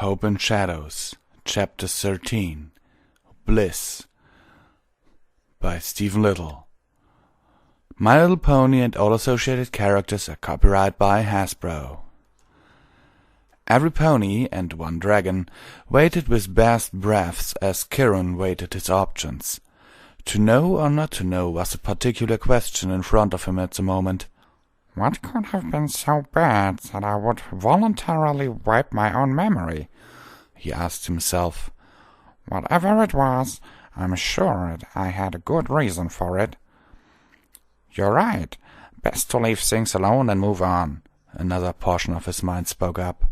Hope and Shadows, Chapter 13, Bliss, by Stephen Little. My Little Pony and all associated characters are copyrighted by Hasbro. Every pony and one dragon waited with bated breaths as Kiran waited his options. To know or not to know was a particular question in front of him at the moment. What could have been so bad that I would voluntarily wipe my own memory? He asked himself. Whatever it was, I'm sure I had a good reason for it. You're right. Best to leave things alone and move on. Another portion of his mind spoke up.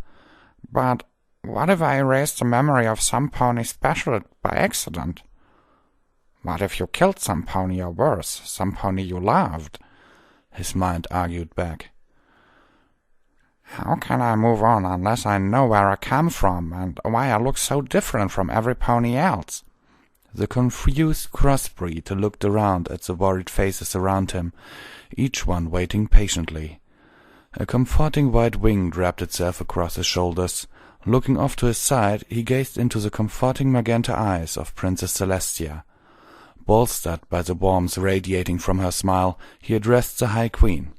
But what if I erased the memory of some pony special by accident? What if you killed some pony or worse, some pony you loved? His mind argued back. How can I move on unless I know where I come from and why I look so different from every pony else? The confused crossbreed looked around at the worried faces around him, each one waiting patiently. A comforting white wing wrapped itself across his shoulders. Looking off to his side, he gazed into the comforting magenta eyes of Princess Celestia. Bolstered by the warmth radiating from her smile, he addressed the High Queen.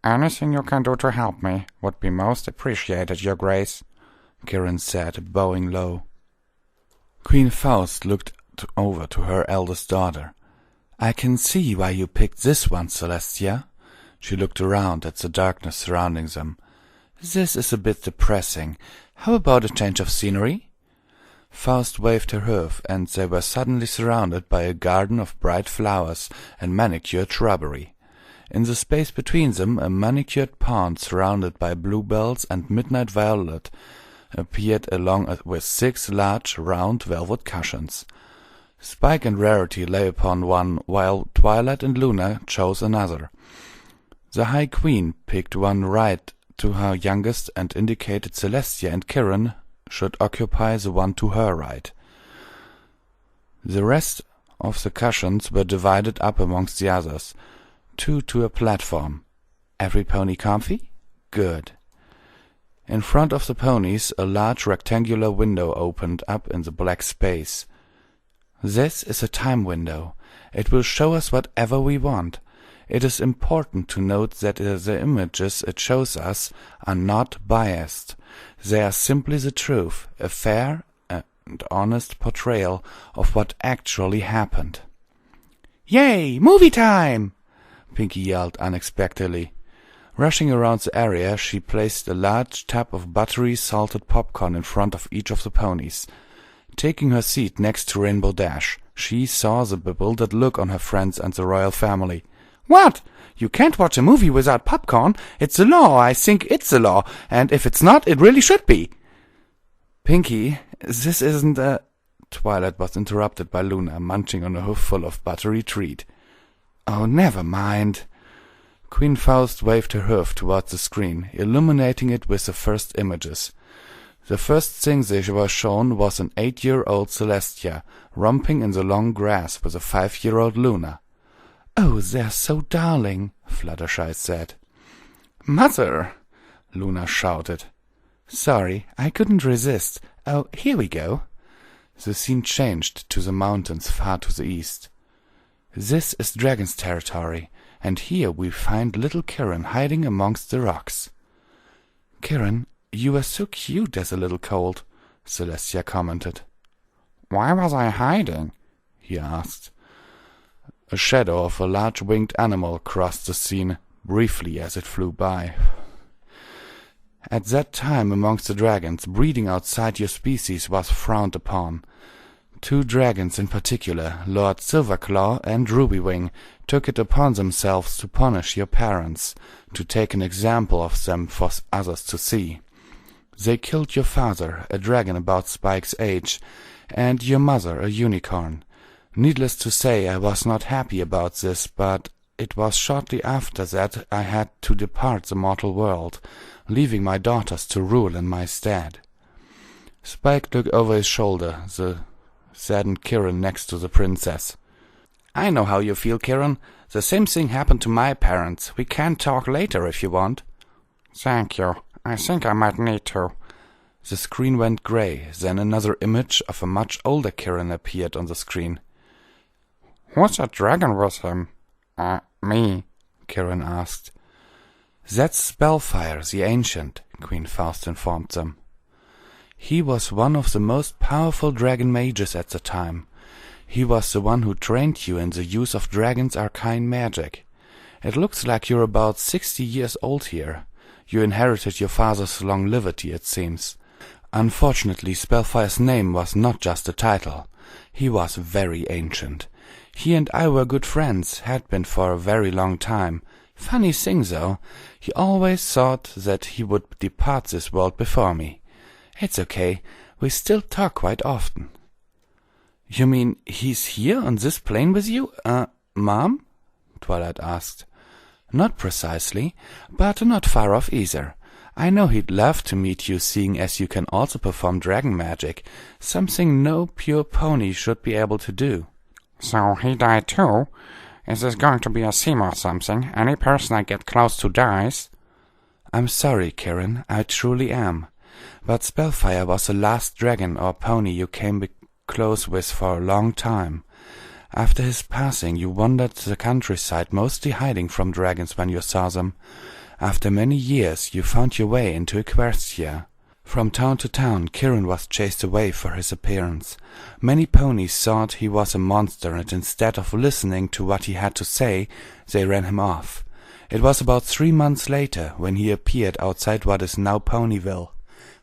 Anything you can do to help me would be most appreciated, Your Grace, Kiran said, bowing low. Queen Faust looked over to her eldest daughter. I can see why you picked this one, Celestia. She looked around at the darkness surrounding them. This is a bit depressing. How about a change of scenery? Faust waved her hoof, and they were suddenly surrounded by a garden of bright flowers and manicured shrubbery. In the space between them, a manicured pond surrounded by bluebells and midnight violet appeared along with 6 large, round velvet cushions. Spike and Rarity lay upon one, while Twilight and Luna chose another. The High Queen picked one right to her youngest and indicated Celestia and Kiran should occupy the one to her right. The rest of the cushions were divided up amongst the others, 2 to a platform. Every pony comfy? Good. In front of the ponies, a large rectangular window opened up in the black space. This is a time window. It will show us whatever we want. It is important to note that the images it shows us are not biased. They are simply the truth, a fair and honest portrayal of what actually happened. Yay! Movie time! Pinky yelled unexpectedly. Rushing around the area, she placed a large tub of buttery salted popcorn in front of each of the ponies. Taking her seat next to Rainbow Dash, she saw the bewildered look on her friends and the royal family. What? You can't watch a movie without popcorn? It's the law. I think it's the law. And if it's not, it really should be. Pinky, this isn't a... Twilight was interrupted by Luna, munching on a hoofful of buttery treat. Oh, never mind. Queen Faust waved her hoof towards the screen, illuminating it with the first images. The first thing they were shown was an 8-year-old Celestia, romping in the long grass with a 5-year-old Luna. Oh, they're so darling, Fluttershy said. Mother! Luna shouted. Sorry, I couldn't resist. Oh, here we go. The scene changed to the mountains far to the east. This is Dragon's territory, and here we find little Kiran hiding amongst the rocks. Kiran, you were so cute as a little colt, Celestia commented. Why was I hiding? He asked. A shadow of a large winged animal crossed the scene briefly as it flew by. At that time amongst the dragons, breeding outside your species was frowned upon. 2 dragons in particular, Lord Silverclaw and Rubywing, took it upon themselves to punish your parents, to take an example of them for others to see. They killed your father, a dragon about Spike's age, and your mother, a unicorn. Needless to say, I was not happy about this, but it was shortly after that I had to depart the mortal world, leaving my daughters to rule in my stead. Spike looked over his shoulder, the saddened Kiran next to the princess. I know how you feel, Kiran. The same thing happened to my parents. We can talk later if you want. Thank you. I think I might need to. The screen went grey, then another image of a much older Kirin appeared on the screen. "Who's that dragon with him?" Me," Kirin asked. "That's Spellfire, the Ancient," Queen Faust informed them. "He was one of the most powerful dragon mages at the time. He was the one who trained you in the use of dragon's arcane magic. It looks like you're about 60 years old here. You inherited your father's longevity, it seems. Unfortunately, Spellfire's name was not just a title. He was very ancient. He and I were good friends, had been for a very long time. Funny thing, though, he always thought that he would depart this world before me. It's okay, we still talk quite often." "You mean he's here on this plane with you, Mom?" Twilight asked. "Not precisely, but not far off either. I know he'd love to meet you, seeing as you can also perform dragon magic, something no pure pony should be able to do." "So he died too? Is this going to be a sim or something? Any person I get close to dies?" "I'm sorry, Kirin, I truly am. But Spellfire was the last dragon or pony you came close with for a long time. After his passing, you wandered the countryside, mostly hiding from dragons when you saw them. After many years, you found your way into Equestria. From town to town, Kirin was chased away for his appearance. Many ponies thought he was a monster, and instead of listening to what he had to say, they ran him off. It was about 3 months later when he appeared outside what is now Ponyville.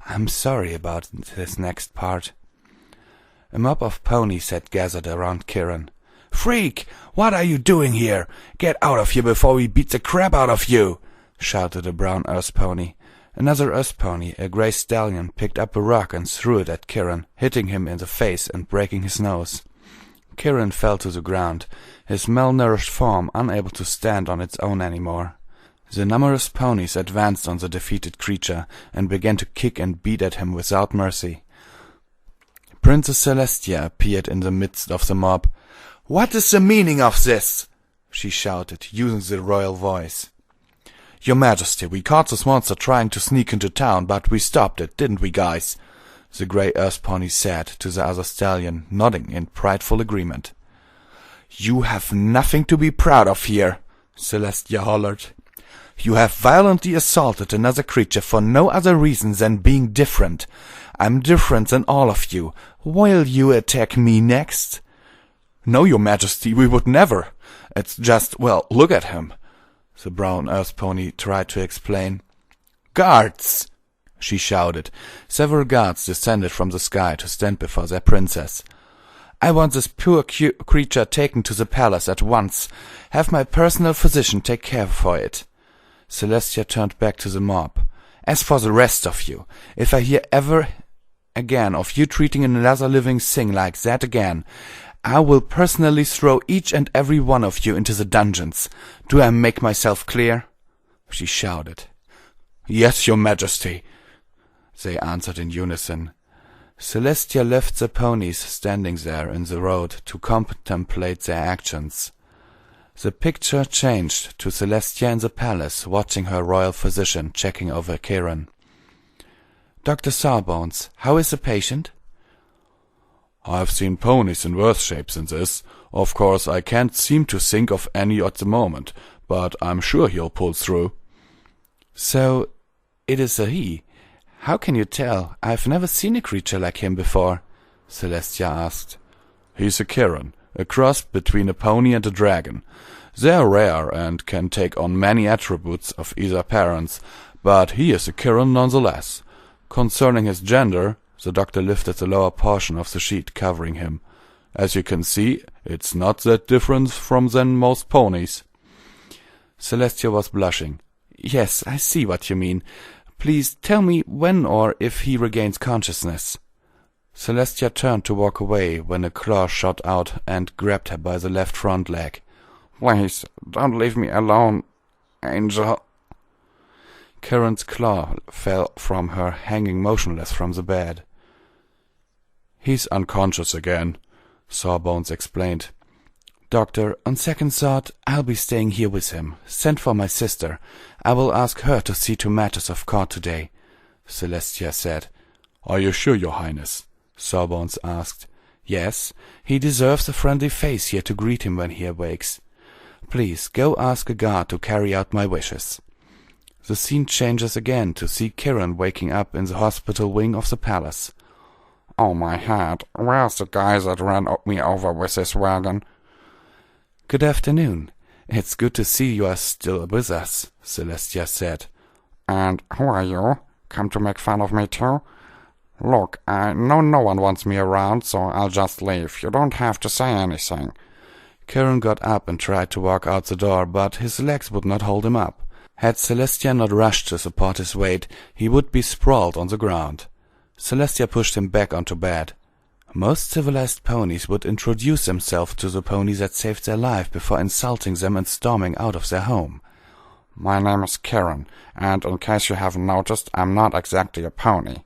I'm sorry about this next part." A mob of ponies had gathered around Kirin. "Freak! What are you doing here? Get out of here before we beat the crap out of you!" shouted a brown earth pony. Another earth pony, a grey stallion, picked up a rock and threw it at Kirin, hitting him in the face and breaking his nose. Kirin fell to the ground, his malnourished form unable to stand on its own anymore. The numerous ponies advanced on the defeated creature and began to kick and beat at him without mercy. Princess Celestia appeared in the midst of the mob. "What is the meaning of this?" she shouted, using the royal voice. "Your Majesty, we caught this monster trying to sneak into town, but we stopped it, didn't we, guys?" the grey earth pony said to the other stallion, nodding in prideful agreement. "You have nothing to be proud of here," Celestia hollered. "You have violently assaulted another creature for no other reason than being different. I'm different than all of you. Will you attack me next?" "No, Your Majesty, we would never. It's just, well, look at him," the brown earth pony tried to explain. "Guards!" she shouted. Several guards descended from the sky to stand before their princess. "I want this poor creature taken to the palace at once. Have my personal physician take care for it." Celestia turned back to the mob. "As for the rest of you, if I hear ever again of you treating another living thing like that again, I will personally throw each and every one of you into the dungeons. Do I make myself clear?" she shouted. "Yes, Your Majesty," they answered in unison. Celestia left the ponies standing there in the road to contemplate their actions. The picture changed to Celestia in the palace, watching her royal physician checking over Kirin. "Dr. Sawbones, how is the patient?" "I've seen ponies in worse shapes than this. Of course, I can't seem to think of any at the moment, but I'm sure he'll pull through." "So, it is a he. How can you tell? I've never seen a creature like him before," Celestia asked. "He's a Kirin, a cross between a pony and a dragon. They're rare and can take on many attributes of either parents, but he is a Kirin nonetheless. Concerning his gender," the doctor lifted the lower portion of the sheet covering him. "As you can see, it's not that different from than most ponies." Celestia was blushing. "Yes, I see what you mean. Please tell me when or if he regains consciousness." Celestia turned to walk away when a claw shot out and grabbed her by the left front leg. "Please, don't leave me alone, Angel." Kirin's claw fell from her, hanging motionless from the bed. "He's unconscious again," Sawbones explained. "Doctor, on second thought, I'll be staying here with him. Send for my sister. I will ask her to see to matters of court today," Celestia said. "Are you sure, your highness?" Sawbones asked. "Yes, he deserves a friendly face here to greet him when he awakes. Please, go ask a guard to carry out my wishes." The scene changes again to see Kiran waking up in the hospital wing of the palace. "Oh, my head, where's the guy that ran me over with his wagon?" "Good afternoon. It's good to see you are still with us," Celestia said. "And who are you? Come to make fun of me too? Look, I know no one wants me around, so I'll just leave. You don't have to say anything." Kiran got up and tried to walk out the door, but his legs would not hold him up. Had Celestia not rushed to support his weight, he would be sprawled on the ground. Celestia pushed him back onto bed. Most civilized ponies would introduce themselves to the pony that saved their life before insulting them and storming out of their home. "My name is Kiran, and in case you haven't noticed, I'm not exactly a pony."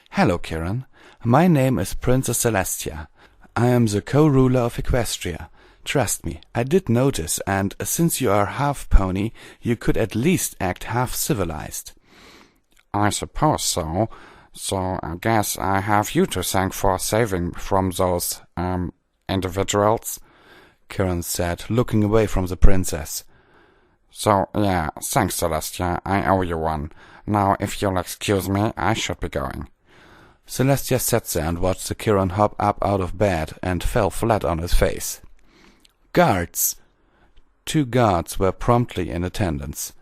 "Hello, Kiran. My name is Princess Celestia. I am the co-ruler of Equestria. Trust me, I did notice, and since you are half pony, you could at least act half civilized." "I suppose so. So I guess I have you to thank for saving from those, individuals," Kiran said, looking away from the princess. "So, yeah, thanks, Celestia. I owe you one. Now, if you'll excuse me, I should be going." Celestia sat there and watched the Kiran hop up out of bed and fell flat on his face. "Guards!" 2 guards were promptly in attendance.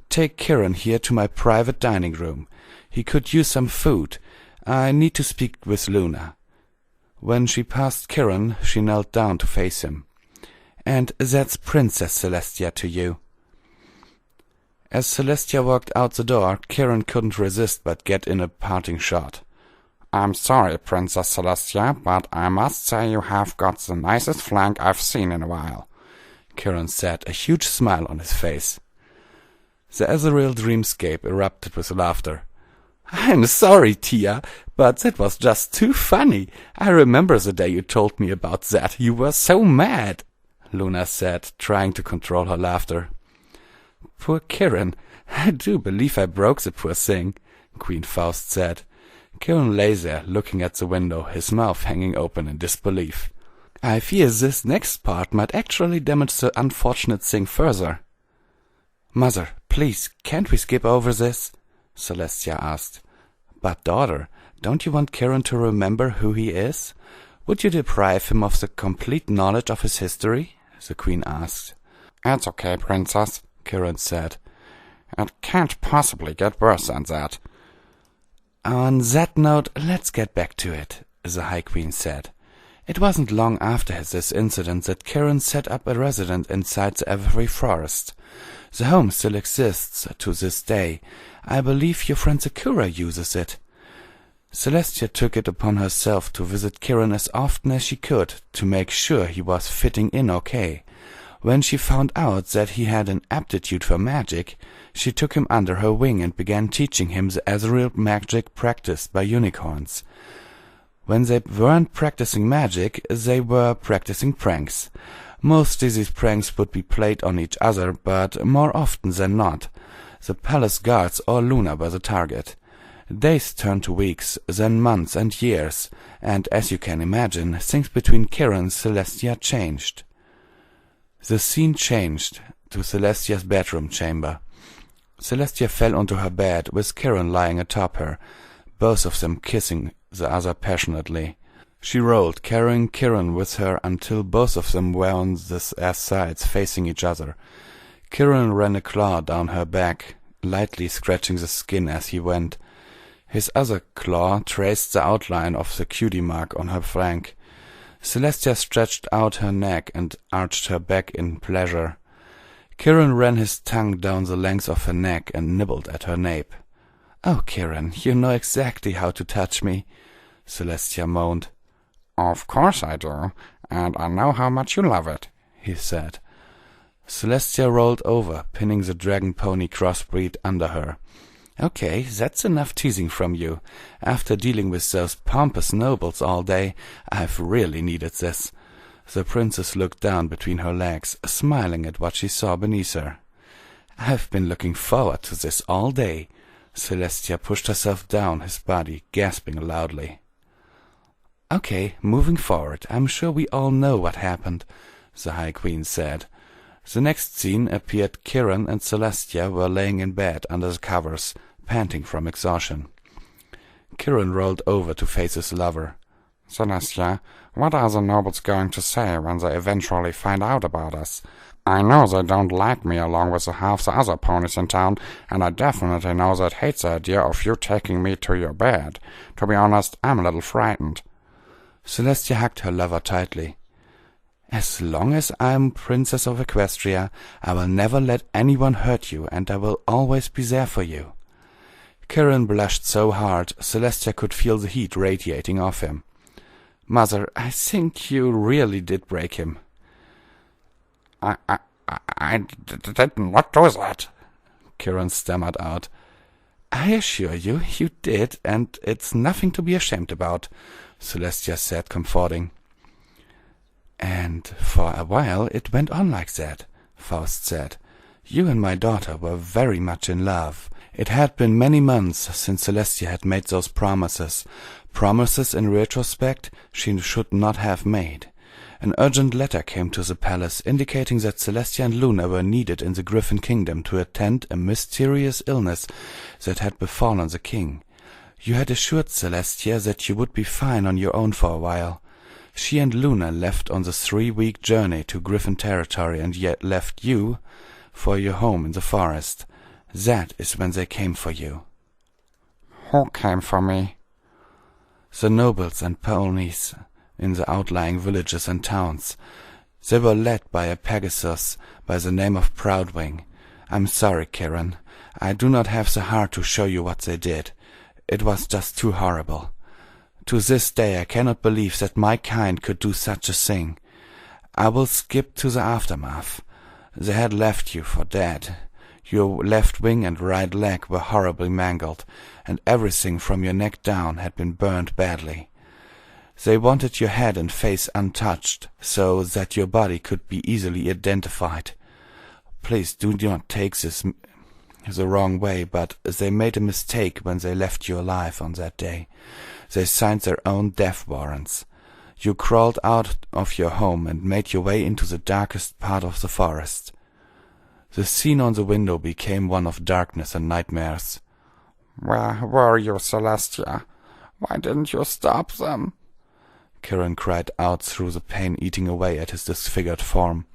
"Take Kiran here to my private dining room. He could use some food. I need to speak with Luna." When she passed Kiran, she knelt down to face him. "And that's Princess Celestia to you." As Celestia walked out the door, Kiran couldn't resist but get in a parting shot. "I'm sorry, Princess Celestia, but I must say you have got the nicest flank I've seen in a while," Kiran said, a huge smile on his face. The ethereal dreamscape erupted with laughter. "I'm sorry, Tia, but that was just too funny. I remember the day you told me about that. You were so mad," Luna said, trying to control her laughter. "Poor Kiran. I do believe I broke the poor thing," Queen Faust said. Kiran lay there, looking at the window, his mouth hanging open in disbelief. "I fear this next part might actually damage the unfortunate thing further." "Mother, please, can't we skip over this?" Celestia asked. "But daughter, don't you want Kiran to remember who he is? Would you deprive him of the complete knowledge of his history?" the queen asked. "It's okay, Princess," Kiran said. "It can't possibly get worse than that." "On that note, let's get back to it," the High Queen said. It wasn't long after this incident that Kiran set up a residence inside the Every Forest. The home still exists to this day. I believe your friend Sakura uses it. Celestia took it upon herself to visit Kiran as often as she could to make sure he was fitting in okay. When she found out that he had an aptitude for magic, she took him under her wing and began teaching him the ethereal magic practiced by unicorns. When they weren't practicing magic, they were practicing pranks. Mostly these pranks would be played on each other, but more often than not, the palace guards or Luna were the target. Days turned to weeks, then months and years, and as you can imagine, things between Kiran and Celestia changed. The scene changed to Celestia's bedroom chamber. Celestia fell onto her bed, with Kiran lying atop her, both of them kissing the other passionately. She rolled, carrying Kiran with her until both of them were on their sides, facing each other. Kiran ran a claw down her back, lightly scratching the skin as he went. His other claw traced the outline of the cutie mark on her flank. Celestia stretched out her neck and arched her back in pleasure. Kiran ran his tongue down the length of her neck and nibbled at her nape. "Oh, Kiran, you know exactly how to touch me," Celestia moaned. "Of course I do, and I know how much you love it," he said. Celestia rolled over, pinning the dragon pony crossbreed under her. "Okay, that's enough teasing from you. After dealing with those pompous nobles all day, I've really needed this." The princess looked down between her legs, smiling at what she saw beneath her. "I've been looking forward to this all day," Celestia pushed herself down his body, gasping loudly. "Okay, moving forward. I'm sure we all know what happened," the High Queen said. The next scene appeared. Kiran and Celestia were laying in bed under the covers, panting from exhaustion. Kiran rolled over to face his lover. "Celestia, what are the nobles going to say when they eventually find out about us? I know they don't like me along with half the other ponies in town, and I definitely know they'd hate the idea of you taking me to your bed. To be honest, I'm a little frightened." Celestia hugged her lover tightly. "As long as I'm Princess of Equestria, I will never let anyone hurt you, and I will always be there for you." Kiran blushed so hard, Celestia could feel the heat radiating off him. "Mother, I think you really did break him." I did not do that," Kiran stammered out. "I assure you, you did, and it's nothing to be ashamed about," Celestia said, comforting. "And for a while it went on like that," Faust said. "You and my daughter were very much in love. It had been many months since Celestia had made those promises in retrospect she should not have made. An urgent letter came to the palace indicating that Celestia and Luna were needed in the Griffin Kingdom to attend a mysterious illness that had befallen the king. You had assured Celestia that you would be fine on your own for a while. She and Luna left on the 3-week journey to Griffin territory and yet left you for your home in the forest. That is when they came for you." "Who came for me?" "The nobles and ponies in the outlying villages and towns. They were led by a Pegasus by the name of Proudwing. I'm sorry, Kiran. I do not have the heart to show you what they did. It was just too horrible. To this day I cannot believe that my kind could do such a thing. I will skip to the aftermath. They had left you for dead. Your left wing and right leg were horribly mangled, and everything from your neck down had been burned badly. They wanted your head and face untouched, so that your body could be easily identified. Please do not take this the wrong way, but they made a mistake when they left you alive on that day. They signed their own death warrants. You crawled out of your home and made your way into the darkest part of the forest. The scene on the window became one of darkness and nightmares. "Where were you, Celestia? Why didn't you stop them?" Kiran cried out through the pain eating away at his disfigured form.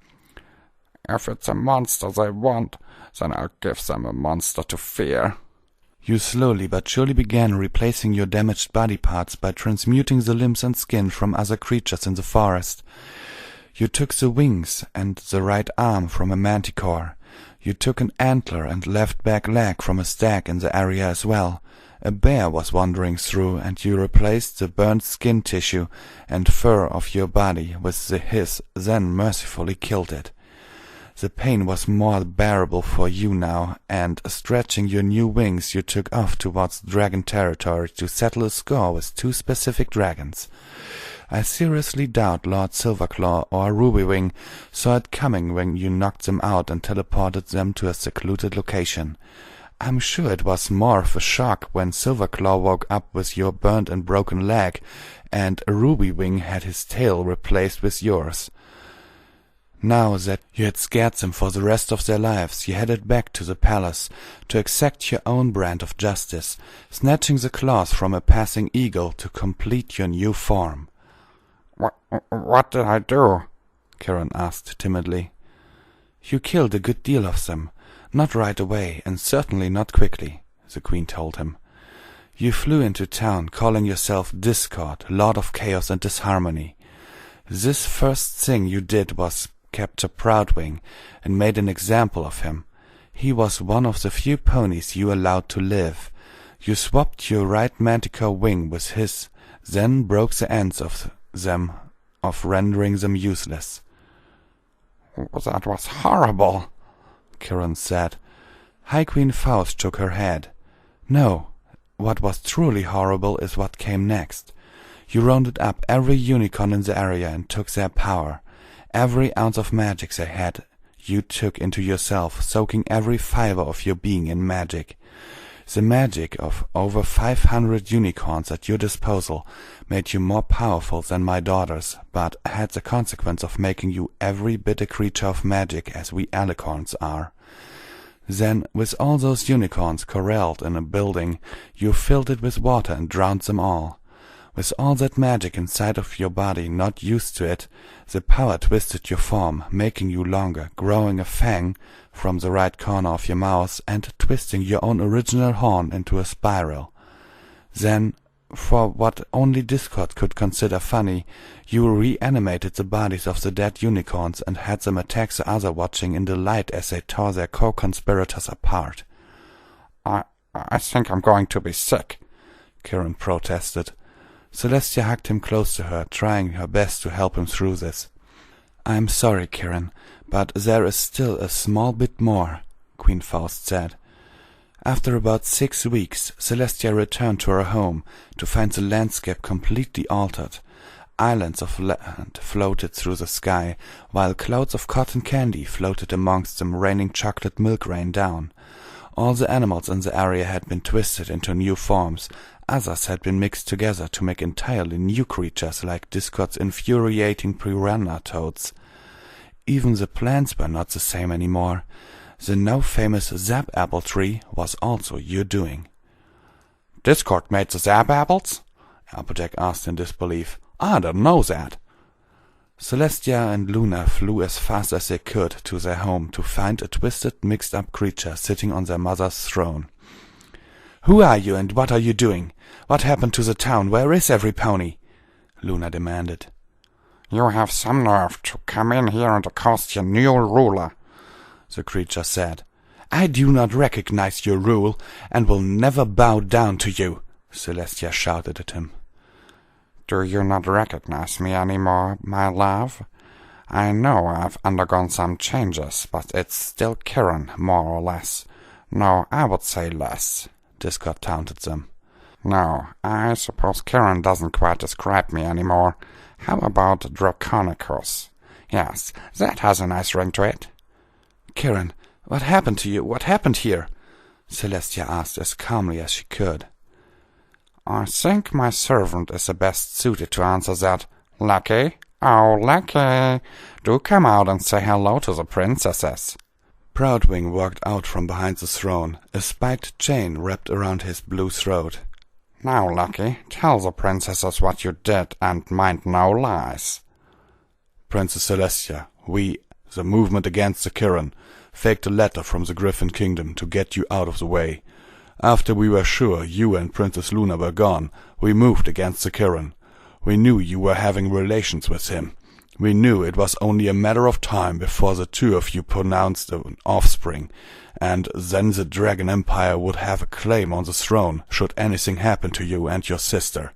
"If it's a monster they want, then I'll give them a monster to fear." You slowly but surely began replacing your damaged body parts by transmuting the limbs and skin from other creatures in the forest. You took the wings and the right arm from a manticore. You took an antler and left back leg from a stag in the area as well. A bear was wandering through, and you replaced the burnt skin tissue and fur of your body with his, then mercifully killed it. The pain was more bearable for you now, and stretching your new wings you took off towards dragon territory to settle a score with 2 specific dragons. I seriously doubt Lord Silverclaw or Rubywing saw it coming when you knocked them out and teleported them to a secluded location. I'm sure it was more of a shock when Silverclaw woke up with your burnt and broken leg, and Rubywing had his tail replaced with yours. Now that you had scared them for the rest of their lives, you headed back to the palace to exact your own brand of justice, snatching the claws from a passing eagle to complete your new form. What did I do?" Kiran asked timidly. You killed a good deal of them. Not right away, and certainly not quickly, the Queen told him. You flew into town, calling yourself Discord, Lord of Chaos and Disharmony. This first thing you did was capture Proudwing, and made an example of him. He was one of the few ponies you allowed to live. You swapped your right manticore wing with his, then broke the ends of them, rendering them useless. "That was horrible," Kiran said. High Queen Faust shook her head. No, what was truly horrible is what came next. You rounded up every unicorn in the area and took their power. Every ounce of magic they had, you took into yourself, soaking every fiber of your being in magic. The magic of over 500 unicorns at your disposal made you more powerful than my daughters, but had the consequence of making you every bit a creature of magic as we alicorns are. Then, with all those unicorns corralled in a building, you filled it with water and drowned them all. With all that magic inside of your body not used to it, the power twisted your form, making you longer, growing a fang from the right corner of your mouth and twisting your own original horn into a spiral. Then, for what only Discord could consider funny, you reanimated the bodies of the dead unicorns and had them attack the other watching in delight as they tore their co-conspirators apart. I think I'm going to be sick, Kirin protested. Celestia hugged him close to her, trying her best to help him through this. I'm sorry, Kirin, but there is still a small bit more, Queen Faust said. After about 6 weeks, Celestia returned to her home to find the landscape completely altered. Islands of land floated through the sky, while clouds of cotton candy floated amongst them, raining chocolate milk rain down. All the animals in the area had been twisted into new forms. Others had been mixed together to make entirely new creatures like Discord's infuriating piranha toads. Even the plants were not the same anymore. The now famous Zap Apple tree was also your doing. Discord made the Zap Apples? Applejack asked in disbelief. I didn't know that. Celestia and Luna flew as fast as they could to their home to find a twisted, mixed-up creature sitting on their mother's throne. Who are you, and what are you doing? What happened to the town? Where is every pony? Luna demanded. You have some nerve to come in here and accost your new ruler, the creature said. I do not recognize your rule, and will never bow down to you, Celestia shouted at him. Do you not recognize me anymore, my love? I know I've undergone some changes, but it's still Kirin, more or less. No, I would say less, Discord taunted them. No, I suppose Kirin doesn't quite describe me anymore. How about Draconicus? Yes, that has a nice ring to it. Kirin, what happened to you? What happened here? Celestia asked as calmly as she could. I think my servant is the best suited to answer that. Lucky? Oh, Lucky! Do come out and say hello to the princesses. Proudwing walked out from behind the throne, a spiked chain wrapped around his blue throat. Now, Lucky, tell the princesses what you did, and mind no lies. Princess Celestia, we, the movement against the Kirin, faked a letter from the Griffin Kingdom to get you out of the way. After we were sure you and Princess Luna were gone, we moved against the Kirin. We knew you were having relations with him. We knew it was only a matter of time before the two of you pronounced an offspring, and then the Dragon Empire would have a claim on the throne should anything happen to you and your sister.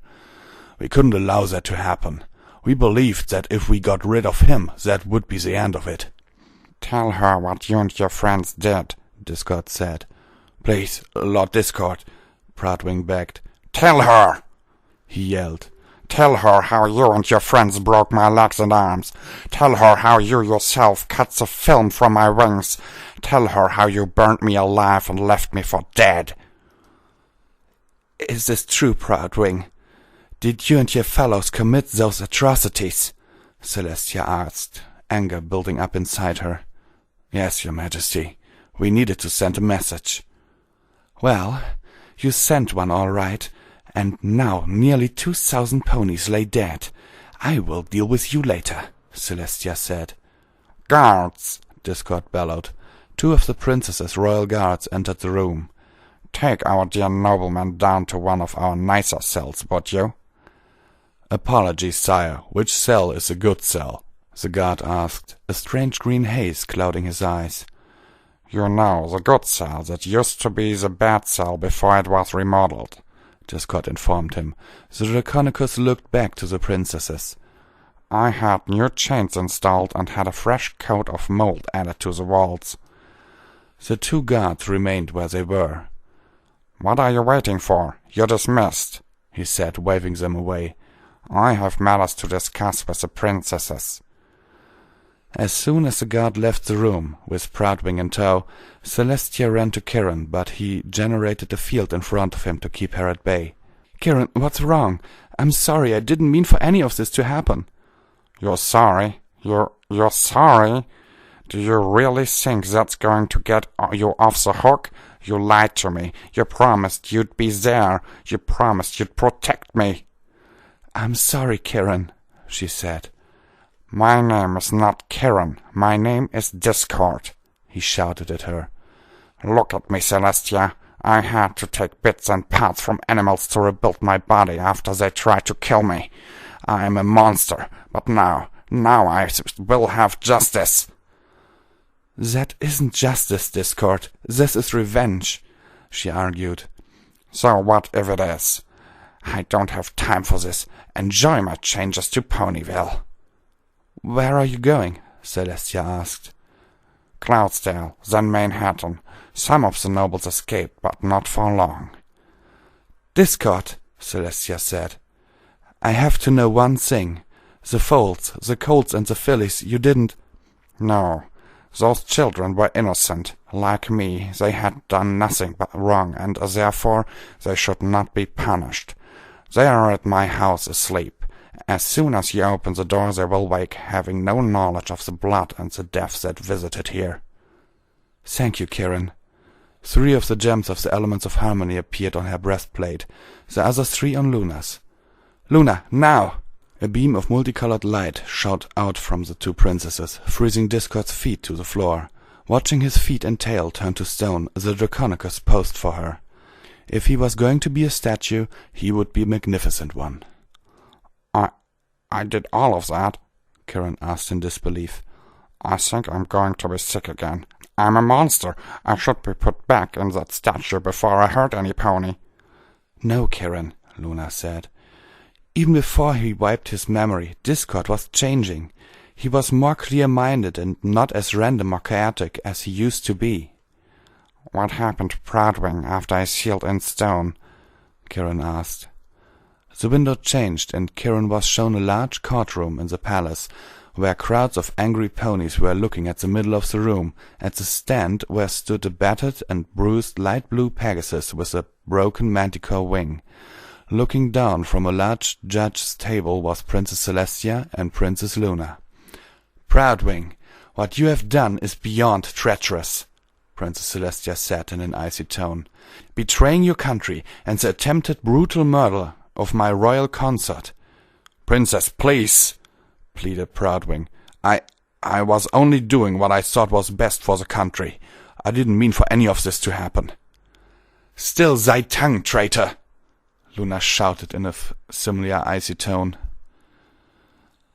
We couldn't allow that to happen. We believed that if we got rid of him, that would be the end of it. Tell her what you and your friends did, Discord said. Please, Lord Discord, Proudwing begged. Tell her, he yelled. Tell her how you and your friends broke my legs and arms. Tell her how you yourself cut the film from my wings. Tell her how you burnt me alive and left me for dead. Is this true, Proudwing? Did you and your fellows commit those atrocities? Celestia asked, anger building up inside her. Yes, your majesty. We needed to send a message. Well, you sent one all right, and now nearly 2,000 ponies lay dead. I will deal with you later, Celestia said. Guards, Discord bellowed. 2 of the princess's royal guards entered the room. Take our dear nobleman down to one of our nicer cells, would you? Apologies, sire. Which cell is a good cell? The guard asked, a strange green haze clouding his eyes. You know, the good cell that used to be the bad cell before it was remodeled, Discord informed him. The Draconicus looked back to the princesses. I had new chains installed and had a fresh coat of mold added to the walls. The 2 guards remained where they were. What are you waiting for? You're dismissed, he said, waving them away. I have matters to discuss with the princesses. As soon as the guard left the room, with Proudwing in tow, Celestia ran to Kieran, but he generated a field in front of him to keep her at bay. "Kieran, what's wrong? I'm sorry, I didn't mean for any of this to happen." "You're sorry? You're sorry? Do you really think that's going to get you off the hook? You lied to me. You promised you'd be there. You promised you'd protect me." "I'm sorry, Kieran," she said. "My name is not Kieran. My name is Discord," he shouted at her. "Look at me, Celestia. I had to take bits and parts from animals to rebuild my body after they tried to kill me. I am a monster, but now I will have justice." "That isn't justice, Discord. This is revenge," she argued. "So what if it is? I don't have time for this. Enjoy my changes to Ponyville." "Where are you going?" Celestia asked. "Cloudsdale, then Manhattan. Some of the nobles escaped, but not for long." "Discord," Celestia said. "I have to know one thing. The foals, the colts and the fillies, you didn't—" "No. Those children were innocent. Like me, they had done nothing but wrong, and therefore they should not be punished. They are at my house asleep. As soon as you open the door they will wake, having no knowledge of the blood and the death that visited here." "Thank you, Kieran." 3 of the gems of the elements of harmony appeared on her breastplate, the other 3 on Luna's. "Luna, now!" A beam of multicolored light shot out from the 2 princesses, freezing Discord's feet to the floor. Watching his feet and tail turn to stone, the Draconicus posed for her. If he was going to be a statue, he would be a magnificent one. I did all of that?" Kieran asked in disbelief. "I think I'm going to be sick again. I'm a monster. I should be put back in that statue before I hurt any pony." "No, Kieran," Luna said. Even before he wiped his memory, Discord was changing. He was more clear-minded and not as random or chaotic as he used to be. "What happened to Proudwing after I sealed in stone?" Kieran asked. The window changed, and Kieran was shown a large courtroom in the palace, where crowds of angry ponies were looking at the middle of the room, at the stand where stood a battered and bruised light blue Pegasus with a broken manticore wing. Looking down from a large judge's table was Princess Celestia and Princess Luna. "Proudwing, what you have done is beyond treacherous," Princess Celestia said in an icy tone. "Betraying your country and the attempted brutal murder of my royal consort." "Princess, please," pleaded Proudwing. I was only doing what I thought was best for the country. I didn't mean for any of this to happen." "Still thy tongue, traitor!" Luna shouted in a similar icy tone.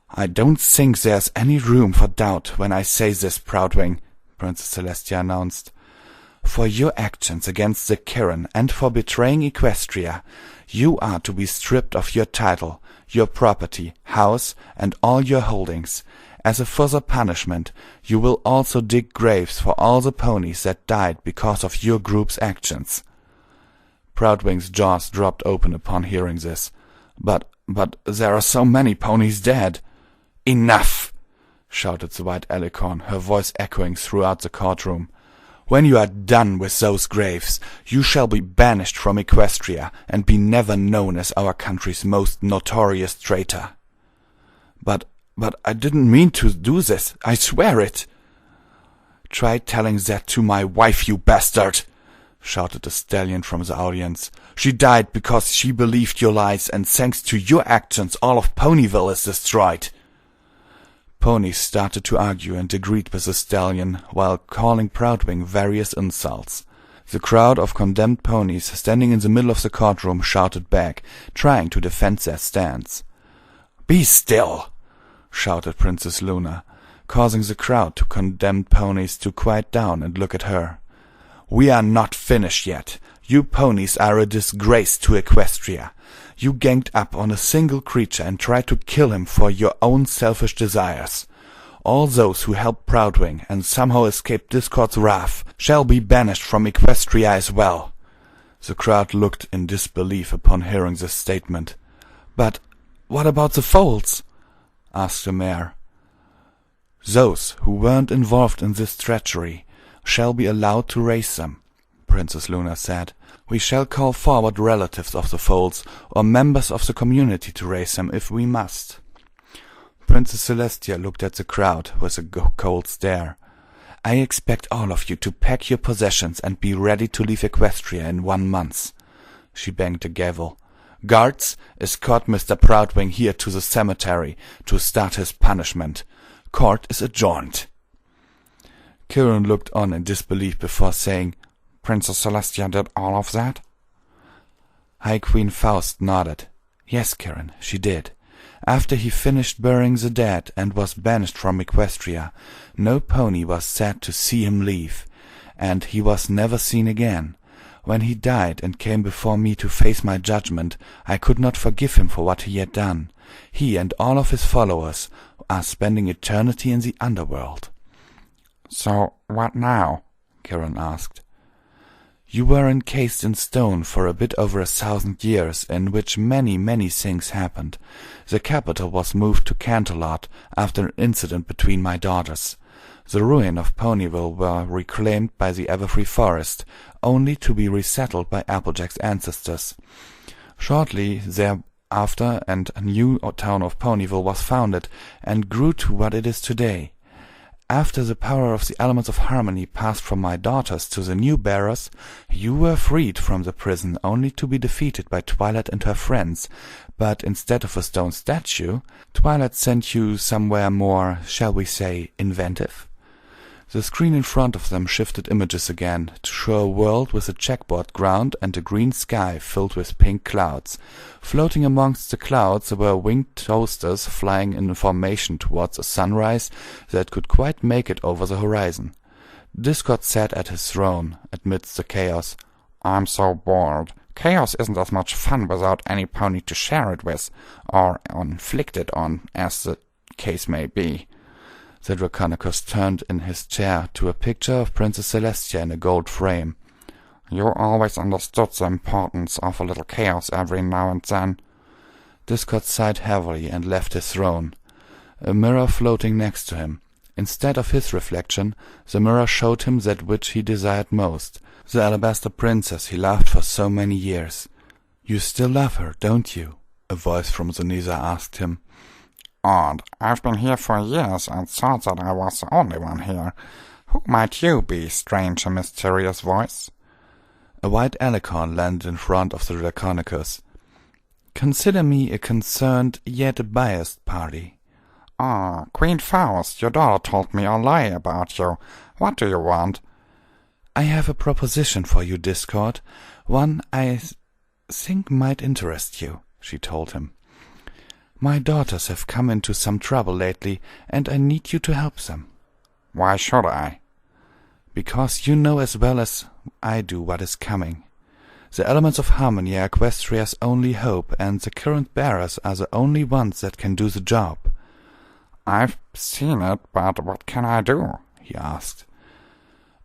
"I don't think there's any room for doubt when I say this, Proudwing," Princess Celestia announced. "For your actions against the Kieran and for betraying Equestria, you are to be stripped of your title, your property, house, and all your holdings. As a further punishment, you will also dig graves for all the ponies that died because of your group's actions." Proudwing's jaws dropped open upon hearing this. But there are so many ponies dead." "Enough!" shouted the White Alicorn, her voice echoing throughout the courtroom. "When you are done with those graves, you shall be banished from Equestria and be never known as our country's most notorious traitor." But I didn't mean to do this, I swear it." "Try telling that to my wife, you bastard!" shouted a stallion from the audience. "She died because she believed your lies, and thanks to your actions all of Ponyville is destroyed." Ponies started to argue and agreed with the stallion, while calling Proudwing various insults. The crowd of condemned ponies standing in the middle of the courtroom shouted back, trying to defend their stance. "Be still!" shouted Princess Luna, causing the crowd of condemned ponies to quiet down and look at her. "We are not finished yet. You ponies are a disgrace to Equestria. You ganged up on a single creature and tried to kill him for your own selfish desires. All those who helped Proudwing and somehow escaped Discord's wrath shall be banished from Equestria as well." The crowd looked in disbelief upon hearing this statement. "But what about the foals?" asked the mayor. Those who weren't involved in this treachery shall be allowed to raise them, Princess Luna said. We shall call forward relatives of the foals or members of the community to raise them if we must. Princess Celestia looked at the crowd with a cold stare. I expect all of you to pack your possessions and be ready to leave Equestria in 1 month. She banged the gavel. Guards, escort Mr. Proudwing here to the cemetery to start his punishment. Court is adjourned. Kirin looked on in disbelief before saying, Princess Celestia did all of that? High Queen Faust nodded. Yes, Kirin, she did. After he finished burying the dead and was banished from Equestria, no pony was sad to see him leave, and he was never seen again. When he died and came before me to face my judgment, I could not forgive him for what he had done. He and all of his followers are spending eternity in the underworld. So what now? Kirin asked. You were encased in stone for a bit over 1,000 years, in which many, many things happened. The capital was moved to Canterlot after an incident between my daughters. The ruin of Ponyville were reclaimed by the Everfree Forest, only to be resettled by Applejack's ancestors. Shortly thereafter, a new town of Ponyville was founded and grew to what it is today. After the power of the elements of harmony passed from my daughters to the new bearers, you were freed from the prison only to be defeated by Twilight and her friends, but instead of a stone statue, Twilight sent you somewhere more, shall we say, inventive. The screen in front of them shifted images again, to show a world with a checkboard ground and a green sky filled with pink clouds. Floating amongst the clouds were winged toasters flying in formation towards a sunrise that could quite make it over the horizon. Discord sat at his throne, amidst the chaos. I'm so bored. Chaos isn't as much fun without any pony to share it with, or inflict it on, as the case may be. The Draconicus turned in his chair to a picture of Princess Celestia in a gold frame. You always understood the importance of a little chaos every now and then. Discord sighed heavily and left his throne. A mirror floating next to him. Instead of his reflection, the mirror showed him that which he desired most, the alabaster princess he loved for so many years. You still love her, don't you? A voice from the Nether asked him. Odd. I've been here for years and thought that I was the only one here. Who might you be, strange and mysterious voice? A white alicorn landed in front of the Draconicus. Consider me a concerned yet a biased party. Ah, Queen Faust, your daughter told me a lie about you. What do you want? I have a proposition for you, Discord. One I think might interest you, she told him. My daughters have come into some trouble lately, and I need you to help them. Why should I? Because you know as well as I do what is coming. The elements of harmony are Equestria's only hope, and the current bearers are the only ones that can do the job. I've seen it, but what can I do? He asked.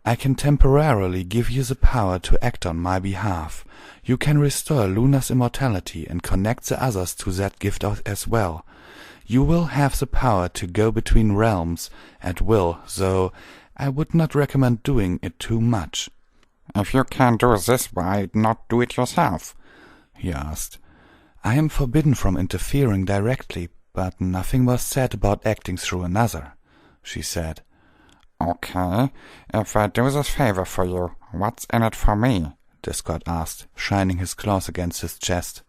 I can temporarily give you the power to act on my behalf. You can restore Luna's immortality and connect the others to that gift as well. You will have the power to go between realms at will, though I would not recommend doing it too much. If you can do this, why not do it yourself? He asked. I am forbidden from interfering directly, but nothing was said about acting through another, she said. Okay, if I do this favor for you, what's in it for me? Discord asked, shining his claws against his chest.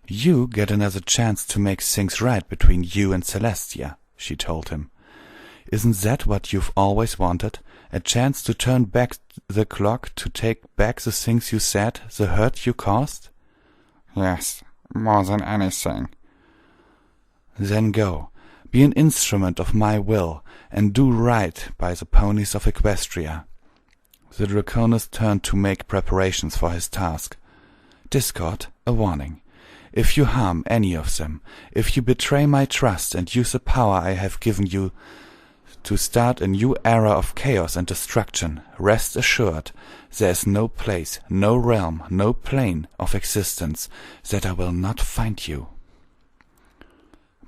You get another chance to make things right between you and Celestia, she told him. Isn't that what you've always wanted? A chance to turn back the clock, to take back the things you said, the hurt you caused? Yes, more than anything. Then go. Be an instrument of my will, and do right by the ponies of Equestria. The Draconis turned to make preparations for his task. Discord, a warning. If you harm any of them, if you betray my trust and use the power I have given you to start a new era of chaos and destruction, rest assured, there is no place, no realm, no plane of existence that I will not find you.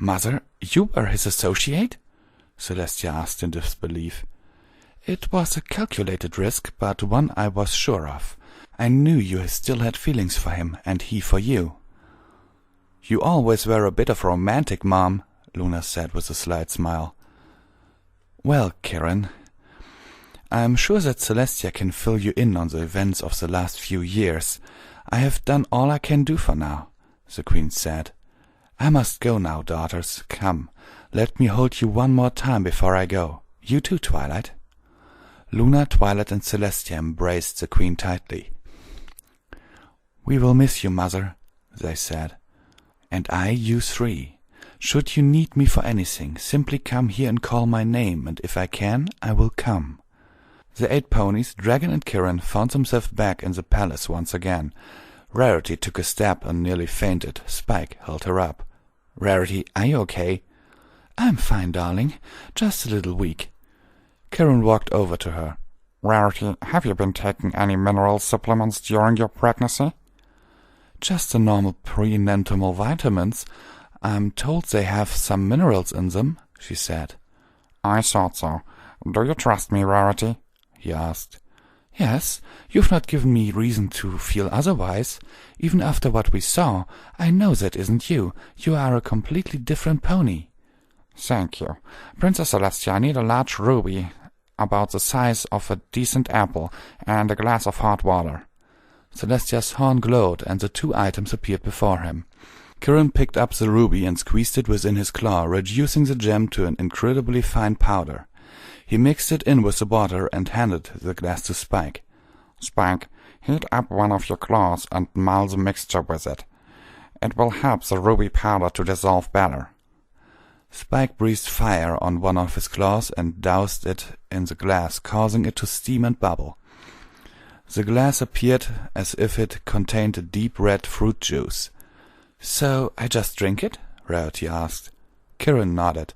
Mother, you were his associate? Celestia asked in disbelief. It was a calculated risk, but one I was sure of. I knew you still had feelings for him, and he for you. You always were a bit of a romantic, Mom, Luna said with a slight smile. Well, Karen, I'm sure that Celestia can fill you in on the events of the last few years. I have done all I can do for now, the Queen said. I must go now, daughters. Come, let me hold you one more time before I go. You too, Twilight. Luna, Twilight, and Celestia embraced the Queen tightly. We will miss you, Mother, they said. And I you three. Should you need me for anything, simply come here and call my name, and if I can, I will come. The 8 ponies, Dragon and Kirin, found themselves back in the palace once again. Rarity took a step and nearly fainted. Spike held her up. Rarity, are you okay? I'm fine, darling. Just a little weak. Kirin walked over to her. Rarity, have you been taking any mineral supplements during your pregnancy? Just the normal prenatal vitamins. I'm told they have some minerals in them, she said. I thought so. Do you trust me, Rarity? He asked. Yes, you've not given me reason to feel otherwise. Even after what we saw, I know that isn't you. You are a completely different pony. Thank you. Princess Celestia, I need a large ruby, about the size of a decent apple, and a glass of hot water. Celestia's horn glowed, and the 2 items appeared before him. Kirin picked up the ruby and squeezed it within his claw, reducing the gem to an incredibly fine powder. He mixed it in with the water and handed the glass to Spike. Spike, heat up one of your claws and mull the mixture with it. It will help the ruby powder to dissolve better. Spike breathed fire on one of his claws and doused it in the glass, causing it to steam and bubble. The glass appeared as if it contained a deep red fruit juice. So I just drink it? Rarity asked. Kirin nodded.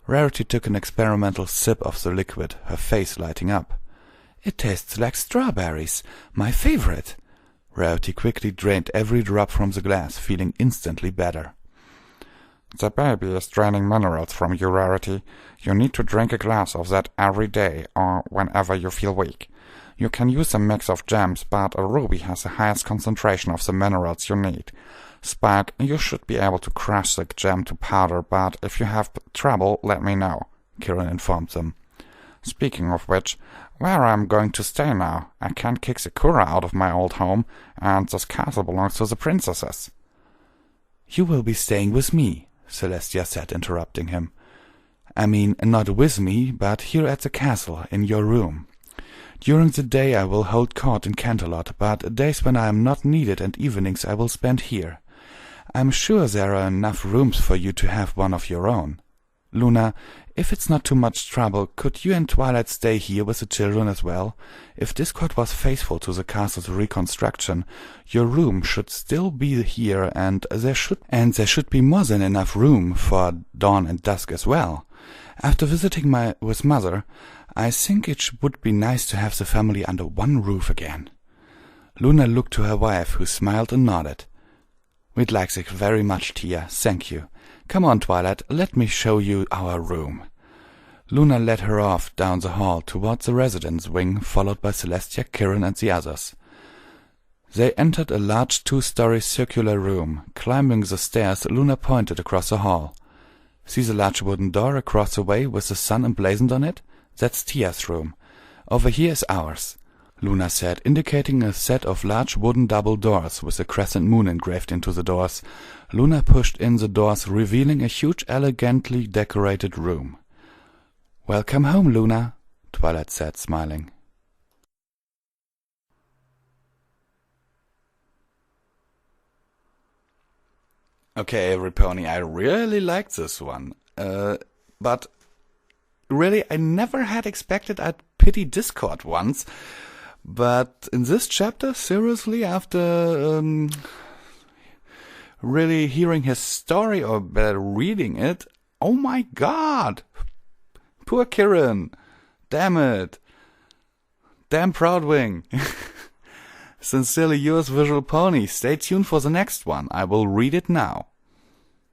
Rarity took an experimental sip of the liquid, her face lighting up. It tastes like strawberries, my favorite. Rarity quickly drained every drop from the glass, feeling instantly better. The baby is draining minerals from you, Rarity. You need to drink a glass of that every day, or whenever you feel weak. You can use a mix of gems, but a ruby has the highest concentration of the minerals you need. Spike, you should be able to crush the gem to powder, but if you have trouble, let me know, Kirin informed them. Speaking of which, where I'm going to stay now? I can't kick Sakura out of my old home, and this castle belongs to the princesses. You will be staying with me, Celestia said, interrupting him. I mean, not with me, but here at the castle, in your room. During the day I will hold court in Canterlot, but days when I am not needed and evenings I will spend here. I'm sure there are enough rooms for you to have one of your own. Luna, if it's not too much trouble, could you and Twilight stay here with the children as well? If Discord was faithful to the castle's reconstruction, your room should still be here, and there should be more than enough room for Dawn and Dusk as well. After visiting with Mother, I think it would be nice to have the family under one roof again. Luna looked to her wife, who smiled and nodded. We'd like it very much, Tia, thank you. Come on, Twilight, let me show you our room. Luna led her off down the hall towards the residence wing, followed by Celestia, Kirin, and the others. They entered a large 2-story circular room. Climbing the stairs, Luna pointed across the hall. See the large wooden door across the way with the sun emblazoned on it? That's Tia's room. Over here is ours, Luna said, indicating a set of large wooden double doors with a crescent moon engraved into the doors. Luna pushed in the doors, revealing a huge, elegantly decorated room. Welcome home, Luna, Twilight said, smiling. Okay, every pony, I really liked this one. But really, I never had expected I'd pity Discord once. But in this chapter, seriously, after really hearing his story, or better reading it, oh my god! Poor Kirin! Damn it! Damn Proudwing! Sincerely yours, Visual Pony. Stay tuned for the next one. I will read it now.